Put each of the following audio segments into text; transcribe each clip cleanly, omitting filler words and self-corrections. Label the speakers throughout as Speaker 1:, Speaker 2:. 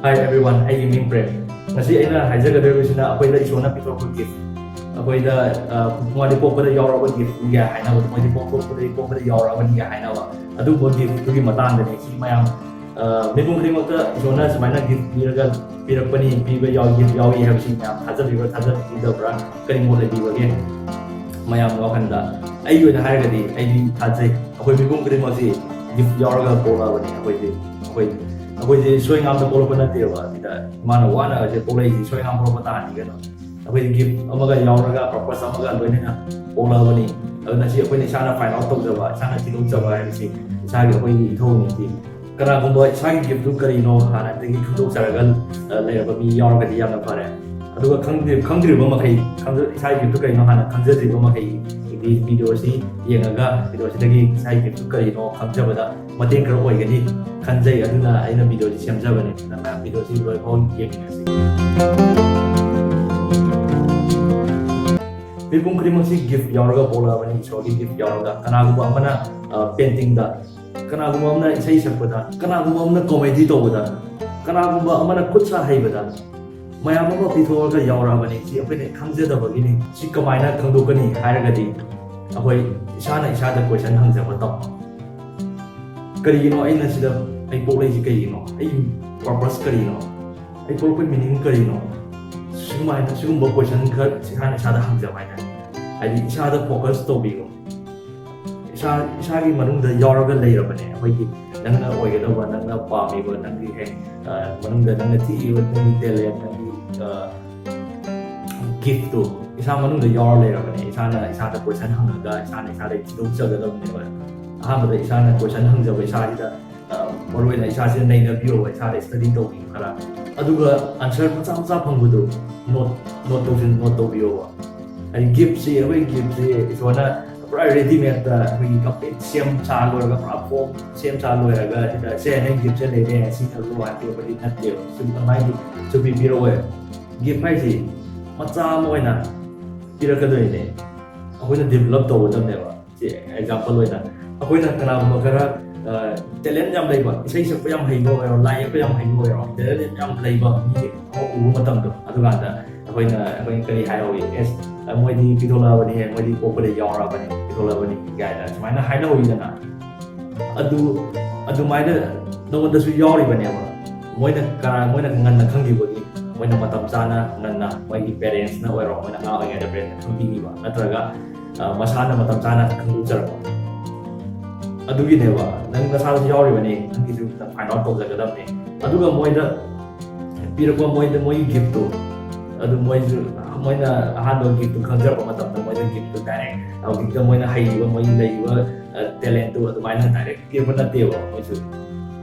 Speaker 1: Hi everyone, I am Prem. Ngasi aina haijagadabisina akoida isona pitorko gift. Akoida ngadi pokpada yauraba gift ya haina wa ngadi pokpada yauraba ni haina wa. Adu bo gift tugi matang dane si mayam mebung krimota isona semaina gift pirakpani piba gift yawi habsi mayam hajar bidabra karimol lebibage mayam wakanda. Ayu na haragadi ayu thajai akoi mebung krimoti gift yauraga bola bani akoidi soy ngam da polo pana tewa tidak mana wana aja pola ini soy ngam polo pata ni kan akoidi gift amaga yauraga purpose amaga loina pola bani nasi akoidi sana final tok jawa sana tilung jawa MC sagi akoidi thong ni kana gumba sagi gift du kari no hana tegi khudok saragal leaba mi yauraga di yamna pare aduga khangdri ba makai sagi gift du kari no hana khangjadri ba makai di video si yengaga video si dagi sagi gift du kari no khangjabada mateng kar oigani kanjai aduna aina video di semjabane na video si loi phone yeginasi bibung krimasi gift yauraga bola bani sogi gift yauraga kanagu amana painting da kanagu amana isai sakpada kanagu amana comedy to bada kanagu amana kutsa haibada mayam ma pithoga yaura bani si apne khamje da bagini si kamaina khangdokani hairagadi akoi isana isada question hangjaba to karino aina sida ai polai si karino ai purpose karino ai purpose meaning karino sumba question kha sihana sada hangja maina ai isada focus to bigo isagi manungda yauraga leirabane akoigi nangna oigadawa nangna pamiba nangi he manungda nangna thi nangi talent nangi gift to isa manungda yaura leirabane isada question hangaga isada tidong jagadamne ahamada isana question hangjawa isada Morwena isasi naina bio isada study to bi khara aduga answer macha phangbudu not to bio ai gift si away gift si isona ready made da we kapit sem cha loraga platform sem cha loraga da se ne gift se le si lo wa ti bari na ti sim mai to bi biro we gift pai si macha moina pirakadoi ne akoina develop to wadam ne ba si example loina akoina kana mo kara talent yam leiba isai sakpa yam haibo ero lai yakpa yam haibo ero talent yam leiba mi u matam do aduga da akoina kari haioi es moidi pidola bani he moidi popade yaura bani pidola bani gaida smaina haina hoi dana adu maida no da su yauri bani ba moina ngan na khangi bagi moina matam chana nganna moidi parents na oiro moina nga oinga da brand thumbi ba natraga masana matam chana khangu jarba adugi ne ba nang na sa yauri bani ngi du ta find out to jagadam ne aduga moida pirako moi gift to adu moina ahando gift khangjar ba matam da moina gift to direct au gift moina haiba moi leiba talent to adu maina direct kirba na tewa moisu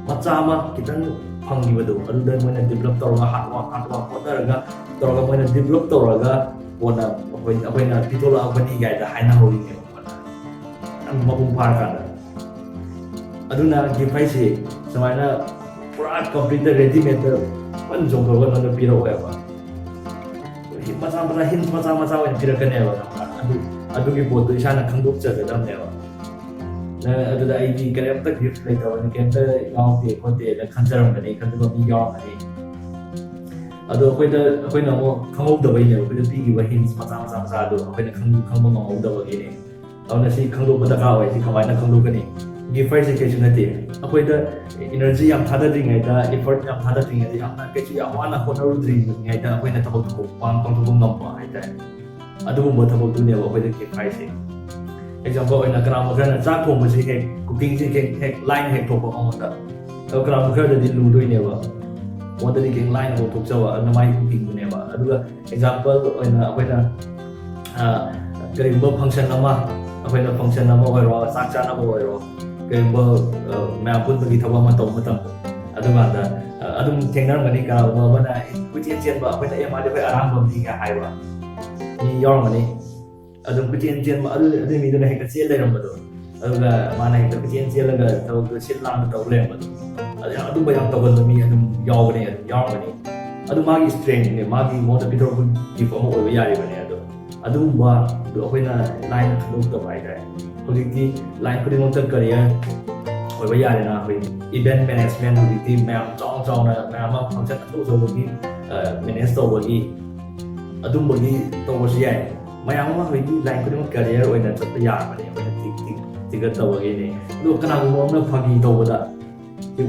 Speaker 1: machama kitan phangi badu adu da moina develop tawra hatwa kodaraga tawra moina develop tawraga bona apoina pitola abani gaida haina hori ne bona am mabung phar kana aduna gift ai se samaina pura complete ready made pan jong ko no piro ba macam hint macam yang tidak kenal adugi boto isana khandok jagadam newa na aduda ID kare tak gift lai tawani kenta yaw te konte da khanjaram gani khandu bi yaw ani adu akoina mo khangok da bai ne akoida bi gi ba hint macam ado akoina khangbo ngau da ba gi ne awna si khangdo ba da ka wai si khamai na khangdo gani gift education na te akoida energy yam thada ding ai da effort yam thada ding ai yam na kechi yam wana honaru dring ai da akoina tabok ko pang ngam pa ai da adu mo tabok du ne ba akoida gift se example oina gram kana cha thong ba si he cooking si he line he thok ba on da gram kana di lu doi ne ba wanda di king line ho thok chawa na mai cooking ne ba aduga example oina akoina karimba function ama akoina function ama oi ro sak cha na oi ro karimba map pun bagi thawa ma to matam aduga da adum thengnar mani ka ma bana kuchen ba akoina ya ma de aram ba di ga hai ba ni yor mani adum kuchen ma adu mi da he ka sel le ram ba do aduga mana he ka kuchen la ga to sit lang to le ba do adu ba yang to ba mi adum yor mani adu ma gi strength ne ma gi mo da pitor ku di fo mo oi ya ri ba ne adu ba do akoina line khadok to bai da hojiki line kuding on career ꯑꯣꯏꯕ ꯌꯥꯔꯦꯅ ꯑꯩꯈꯣꯏ event management ꯍꯧꯖꯤꯛꯇꯤ ꯃꯌꯥꯝ ꯆꯥꯎꯅ ꯃꯌꯥꯝ ꯑꯃ ꯐꯪꯁꯟ ꯑꯆꯧꯕꯒꯤ manage ꯇꯧꯕꯒꯤ ꯑꯗꯨꯝꯕꯒꯤ ꯇꯧꯕꯁꯨ ꯌꯥꯏ ꯃꯌꯥꯝ ꯑꯃ ꯍꯧꯖꯤꯛꯇꯤ ꯂꯥꯏꯟ ꯈꯨꯗꯤꯡꯃꯛ ꯀꯦꯔꯤꯌꯔ ꯑꯣꯏꯅ ꯆꯠꯄ ꯌꯥꯔꯕꯅꯦ ꯑꯩꯈꯣꯏꯅ ꯇꯤꯀꯠ ꯇꯧꯕꯒꯤꯅꯦ ꯑꯗꯨꯒ ꯀꯅꯥꯒꯨꯝꯕ ꯑꯃꯅ ꯐꯥꯒꯤ ꯇꯧꯕꯗ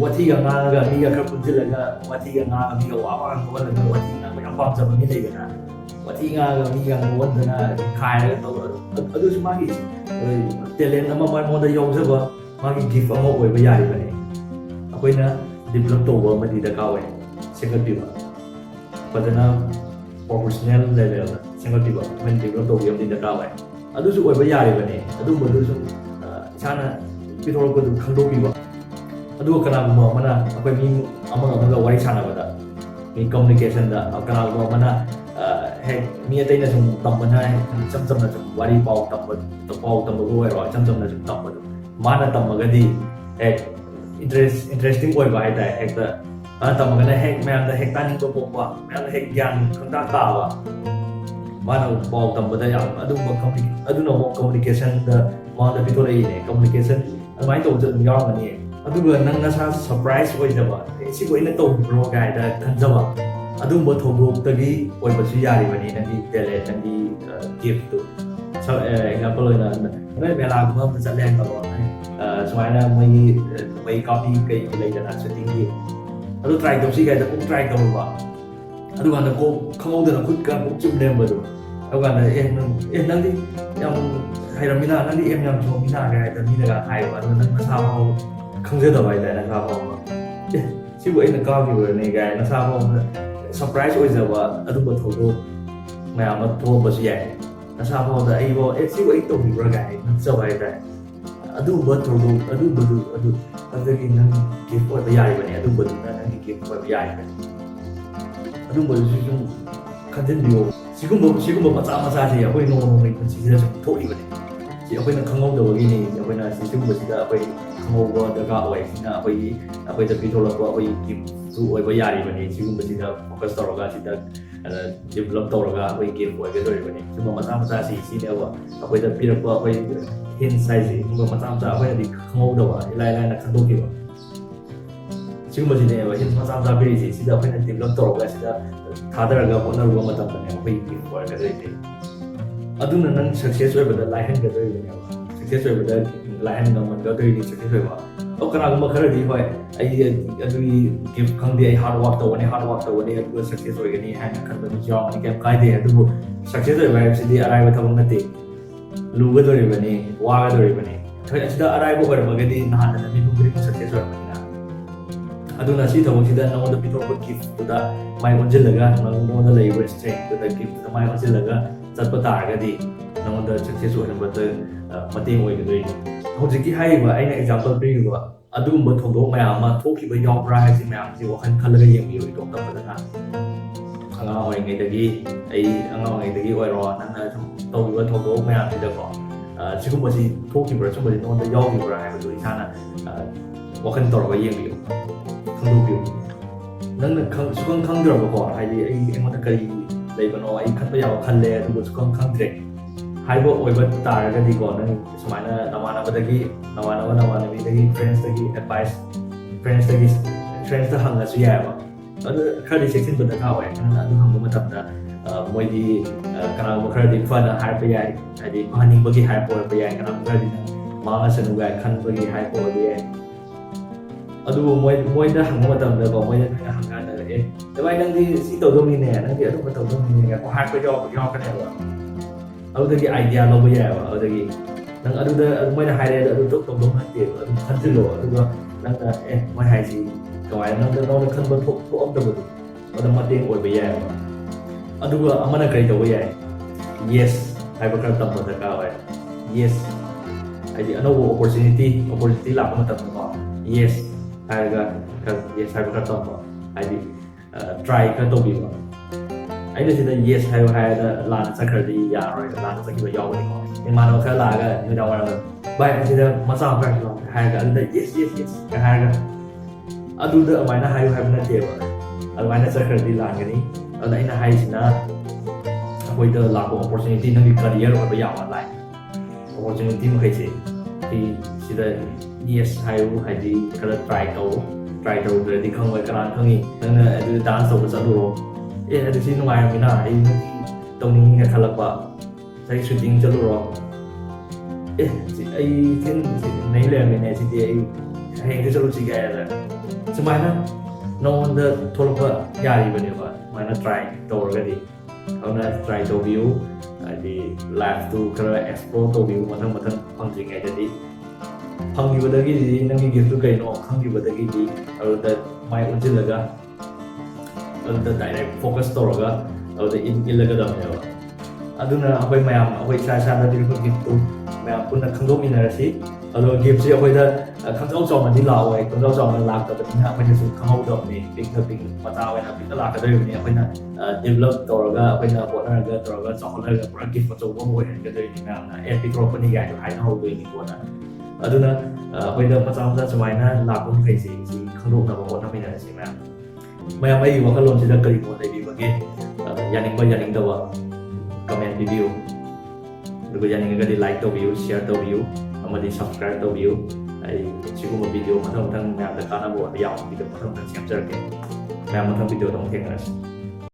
Speaker 1: ꯋꯥꯊꯤꯒ ꯉꯥꯡꯉꯒ ꯃꯤꯒ ꯈꯔ ꯄꯨꯟꯁꯤꯜꯂꯒ ꯋꯥꯊꯤꯒ ꯉꯥꯡꯉꯒ ꯃꯤꯒ ꯋꯥ ꯉꯥꯡꯍꯜꯂꯒ ꯋꯥꯊꯤ ꯉꯥꯡꯕ ꯌꯥꯝ ꯄꯥꯝꯖꯕ ꯃꯤ ꯂꯩꯗꯅ ꯋꯥꯊꯤ ꯉꯥꯡꯉꯒ ꯃꯤꯒ ꯉꯥꯡꯍꯟꯗꯅ ꯈꯥꯏꯔꯒ ꯇꯧꯕ ꯑꯗꯨꯁꯨ ꯃꯥꯒꯤ ꯇꯦꯂꯦꯟ ꯑꯃ ꯃꯉꯣꯟꯗ ꯌꯥꯎꯖꯕ ꯃꯥꯒꯤ ꯒꯤꯐ ꯑꯃ ꯑꯣꯏꯕ ꯌꯥꯔꯤꯕꯅꯤ ꯑꯩꯈꯣꯏꯅ ꯗꯤꯕꯦꯂꯞ ꯇꯧꯕ ꯑꯃꯗꯤ ꯗꯔꯀꯥꯔ ꯑꯣꯏ ꯁꯦꯝꯒꯠꯄꯤꯕ ꯐꯖꯅ ꯄ꯭ꯔꯣꯐꯦꯁꯅꯦꯜ ꯂꯦꯚꯦꯜꯗ ꯁꯦꯝꯒꯠꯄꯤꯕ ꯑꯩꯈꯣꯏꯅ ꯗꯤꯕꯦꯂꯞ ꯇꯧꯕꯤꯕ ꯑꯃꯗꯤ ꯗꯔꯀꯥꯔ ꯑꯣꯏ ꯑꯗꯨꯁꯨ ꯑꯣꯏꯕ ꯌꯥꯔꯤꯕꯅꯤ ꯑꯗꯨꯝꯕꯗꯨ ꯁꯨꯝ ꯏꯁꯥꯅ ꯄꯤꯊꯣꯔꯛꯄꯗꯨ ꯈꯪꯗꯣꯛꯄꯤꯕ ꯑꯗꯨꯒ ꯀꯅꯥꯒꯨꯝꯕ ꯑꯃꯅ ꯑꯩꯈꯣꯏ ꯃꯤ ꯑꯃꯒ ꯋꯥꯔꯤ ꯁꯥꯟꯅꯕꯗ ꯃꯤ ꯀꯝꯃꯨꯅꯤꯀꯦꯁꯟꯗ ꯀꯅꯥꯒꯨꯝꯕ ꯑꯃꯅ ꯍꯦꯛ ꯃꯤ ꯑꯇꯩꯅ ꯁꯨꯝ ꯇꯝꯕꯅ ꯏꯆꯝ ꯆꯝꯅ ꯁꯨꯝ ꯋꯥꯔꯤ ꯄꯥꯎ ꯇꯝꯕꯕꯨ ꯑꯣꯏꯔꯣ ꯏꯆꯝ ꯆꯝꯅ ꯁꯨꯝ ꯇꯝꯕꯗꯣ ꯃꯥꯅ ꯇꯝꯃꯒꯗꯤ ꯍꯦꯛ ꯏꯟꯇꯔꯦꯁꯇꯤꯡ ꯑꯣꯏꯕ ꯍꯥꯏꯇꯥꯔꯦ ꯍꯦꯛꯇ ꯃꯥꯅ ꯇꯝꯃꯒꯅ ꯍꯦꯛ ꯃꯌꯥꯝꯗ ꯍꯦꯛ ꯇꯥꯅꯤꯡꯕ ꯄꯣꯛꯄ ꯃꯌꯥꯝꯗ ꯍꯦꯛ ꯒ꯭ꯌꯥꯟ ꯈꯪꯇꯥꯛ ꯇꯥꯕ mana mau tambah yang aduh mau communication da mau da bito lagi ne communication mai to je yaw ngani aduh nang na sa surprise oi da ba si ko ina to bro guy da kan jawa aduh mo thogo tagi oi ba su yari bani nang talent nang gift to so example na na bela ko ma sa leng ko so ana mai copy kai lai da na setting gi aduh try to si guy da ko try to ba aduh kan ko khangau da khut ka ko chum dem ba do aduh kan nang di yang hai ramina nang di em yang chum mina ga da mina ga hai ba nang na sa ho khang je da bai da na sa ho si bo ina ka gi ne ga na sa ho surprise oi za ba aduh ba tho do mai ma tho ba si ya na sa ho da ai bo si bo ai to gi ba ga na sa bai da aduh ba tho do aduh gi nang gi po ba ya ba ne aduh ba nang gi po ba ya aduh ba si jung kan biyo sigumba maca-maca si ako'y nung sila sa tuloy ba si ako'y nagkangaw daw gini ako'y na sigumba sila ako'y kangaw ba daga away sina ako'y tapitol ako ako'y keep to ay bayari ba ni sigumba sila focus tawag sila develop tawag ako'y keep ko ay gano'n ba ni sigumba maca-maca si sila ako'y tapitol ko ako'y hint size sigumba maca-maca ako'y nadi kangaw daw ilay na kandoki ba sigumba sila hint maca-maca biri si sila ako'y nag-develop tawag sila थादरगा होनरुवा मतमने अखोई की work गदे अदुना नंग success ओइबदा लाइहन गदे success ओइबदा लाइहन गमन गदे success ओइबा ओ कनागुमा खरदि होय आई अदुई gift खंगदि आई hard work तवने अदु success ओइगनि हाइन खरबनि जावनि केम कायदे अदुबु success ओइबा सिदि अराइबा थबंग नते लुगदोरिबनि वागदोरिबनि थय असिदा अराइबा ओइरबगदि नहाना मिबु ग्रिम सक्सेस ओइबनि aduna si thawang sida nangona pitorpa gift tuda mai onjilaga nangona leiba strength tuda gift tuda mai onjilaga chatpa taragadi nangona success oinabata mateng oigadoi hojiki haiba aina example piba adumba thongdok mayam ma thokiba yawbra haisi mayam si wakhan khalaga yengbi oi tok tapana anga oingai dagi ai anga oingai dagi oiro nangna tawbiba thongdok mayam sida ko sigumba si thokibra sumba nangona yawbra haibadu isana wakhan toroga yengbi खंदोबियो नंग सुखं खंद्रबको हाइदि आई एमोना करी लेबनो आई खतबा याव खल्ले अदुबो सुखं खंद्रे हाइबो ओइबा तारगदि को नंग समाना नमानबदगी नमानबदगी friends दगी advice friends ता हंगासु याबा अदु खरदि सेक्शन बदा का ओय अदु हंगो मतबदा मोइदि कनागो खरदि फना हाइबा याय हाइदि पानिबगी हाइबो ओइबा याय कनागो खरदि मांगा सनुगा खनबगी हाइबो ओइबा याय aduh moi dah hang ma tam da ko moi dah hang ga da e da bai nang di si to dong ni ne nang di adu ma to dong ni ne ko ha ko yo ka ne ba adu da gi idea lo ba ya ba adu da gi nang adu da moi da hai da adu to dong ha ti adu than ti lo adu da nang da moi hai si ko ai nang da no da khan ba tho om da ba adu ma teng oi ba ya ba adu ga amana kai to ba ya yes hai ba ka tam ba da ka wa yes ai di ano opportunity la ko ma tam ko yes haga yes haga ka to haidi try ka to bi ba ai da sida yes haga haga la sa kar di ya roi la sa ki ba yaw ni ko in ma no ka la ga ni da wa ba sida ma sa ka lo haga da yes ka haga adu da mai na haga haga na te ba al mai na sa kar di la ga ni al da ina hai sina koi da la ko opportunity na ki career ba ya online opportunity ma kai se thì sida yes ꯍꯥꯏꯌꯨ ꯍꯥꯏꯗꯤ ꯈꯔ try ꯇꯧꯗ꯭ꯔꯗꯤ ꯈꯪꯉꯣꯏ ꯀꯅꯥꯅ ꯈꯪꯉꯤ ꯅꯪꯅ ꯑꯗꯨ dance ꯇꯧꯕ ꯆꯠꯂꯨꯔꯣ ꯑꯗꯨ ꯁꯤ ꯅꯨꯡꯉꯥꯏꯔꯝꯃꯤꯅ ꯑꯩ ꯅꯨꯡꯇꯤ ꯇꯧꯅꯤꯡꯉꯦ ꯈꯜꯂꯛꯄ ꯉꯁꯥꯏ ꯁꯨꯇꯤꯡ ꯆꯠꯂꯨꯔꯣ ꯑꯩ ꯅꯩ ꯂꯩꯔꯝꯃꯤꯅꯦ ꯁꯤꯗꯤ ꯑꯩ ꯍꯌꯦꯡꯗꯤ ꯆꯠꯂꯨꯁꯤ ꯀꯥꯏꯅ ꯁꯨꯃꯥꯏꯅ ꯅꯉꯣꯟꯗ ꯊꯣꯛꯂꯛꯄ ꯌꯥꯔꯤꯕꯅꯦꯕ ꯁꯨꯃꯥꯏꯅ ꯇ꯭ꯔꯥꯏ ꯇꯧꯔꯒꯗꯤ ꯑꯗꯨꯅ ꯇ꯭ꯔꯥꯏ ꯇꯧꯕꯤꯌꯨ ꯍꯥꯏꯗꯤ ꯂꯥꯏꯐꯇꯨ ꯈꯔ ꯑꯦꯛꯁꯄ꯭ꯂꯣꯔ ꯇꯧꯕꯤꯌꯨ ꯃꯊꯪ ꯐꯪꯗ꯭ꯔꯤꯉꯩꯗꯗꯤ ꯐꯪꯈꯤꯕꯗꯒꯤꯗꯤ ꯅꯪꯒꯤ ꯒꯤꯐꯇꯨ ꯀꯩꯅꯣ ꯈꯪꯈꯤꯕꯗꯒꯤꯗꯤ ꯑꯗꯨꯗ ꯃꯥꯏ ꯑꯣꯟꯁꯤꯜꯂꯒ ꯑꯗꯨꯗ ꯗꯥꯏꯔꯦꯛ ꯐꯣꯀꯁ ꯇꯧꯔꯒ ꯑꯗꯨꯗ ꯏꯜꯂꯒꯗꯕꯅꯦꯕ ꯑꯗꯨꯅ ꯑꯩꯈꯣꯏ ꯃꯌꯥꯝ ꯑꯩꯈꯣꯏ ꯏꯁꯥꯗ ꯄꯤꯔꯤꯕ ꯒꯤꯐꯇꯨ ꯃꯌꯥꯝ ꯄꯨꯟꯅ ꯈꯪꯗꯣꯛꯃꯤꯟꯅꯔꯁꯤ ꯑꯗꯨꯒ ꯒꯤꯐꯁꯦ ꯑꯩꯈꯣꯏꯗ ꯈꯪꯖꯥꯎ ꯆꯥꯎꯅꯗꯤ ꯂꯥꯛꯑꯣꯏ ꯈꯪꯖꯥꯎ ꯆꯥꯎꯅ ꯂꯥꯛꯇꯕꯅꯤꯅ ꯑꯩꯈꯣꯏꯅꯁꯨ ꯈꯪꯍꯧꯗꯕꯅꯤ ꯄꯤꯛꯅ ꯃꯆꯥ ꯑꯣꯏꯅ ꯄꯤꯛꯅ ꯂꯥꯛꯀꯗꯧꯔꯤꯕꯅꯤ ꯑꯩꯈꯣꯏꯅ ꯗꯦꯚꯂꯞ ꯇꯧꯔꯒ ꯑꯩꯈꯣꯏꯅ ꯍꯣꯠꯅꯔꯒ ꯇꯧꯔꯒ ꯆꯥꯎꯈꯠꯂꯒ ꯄꯨꯔꯥ ꯒꯤꯐ ꯑꯆꯧꯕ ꯑꯃ ꯑꯣꯏꯍꯟꯒꯗꯣꯏꯅꯤ ꯃꯌꯥꯝꯅ ꯄꯤꯊꯣꯔꯛꯄꯅꯤ ꯀꯥꯏꯅ ꯍꯥꯏꯅꯍꯧꯗꯣꯏꯅꯤ ꯄꯣꯠꯅ ꯑꯗꯨꯅ ꯑꯩꯈꯣꯏꯗ ꯃꯆꯥ ꯁꯨꯃꯥꯏꯅ ꯂꯥꯛꯄ ꯃꯈꯩꯁꯤ ꯁꯤ ꯈꯪꯗꯣꯛꯅꯕ ꯍꯣꯠꯅꯃꯤꯟꯅꯔꯁꯤ ꯃꯌꯥꯝ ꯑꯩꯒꯤ ꯋꯥꯈꯜꯂꯣꯟꯁꯤꯗ ꯀꯔꯤ ꯃꯣꯠ ꯂꯩꯕꯤꯕꯒꯦ ꯌꯥꯅꯤꯡꯕ ꯌꯥꯅꯤꯡꯗꯕ ꯀꯃꯦꯟ ꯄꯤꯕꯤꯌꯨ ꯑꯗꯨꯒ ꯌꯥꯅꯤꯡꯉꯒꯗꯤ ꯂꯥꯏꯛ ꯇꯧꯕꯤꯌꯨ ꯁꯤꯌꯔ ꯇꯧꯕꯤꯌꯨ ꯑꯃꯗꯤ ꯁꯕꯁꯀ꯭ꯔꯥꯏꯕ ꯇꯧꯕꯤꯌꯨ ꯑꯩ ꯁꯤꯒꯨꯝꯕ ꯚꯤꯗꯤꯑꯣ ꯃꯊꯪ ꯃꯌꯥꯝꯗ ꯀꯥꯟꯅꯕ ꯌꯥꯎꯕ ꯚꯤꯗꯤꯑꯣ ꯃꯊꯪ ꯁꯦꯝꯖꯔꯛꯀꯦ ꯃꯌꯥꯝ ꯃꯊꯪ ꯚꯤꯗꯤꯑꯣꯗ ꯑꯃꯨꯛ ꯊꯦꯡꯅꯔꯁꯤ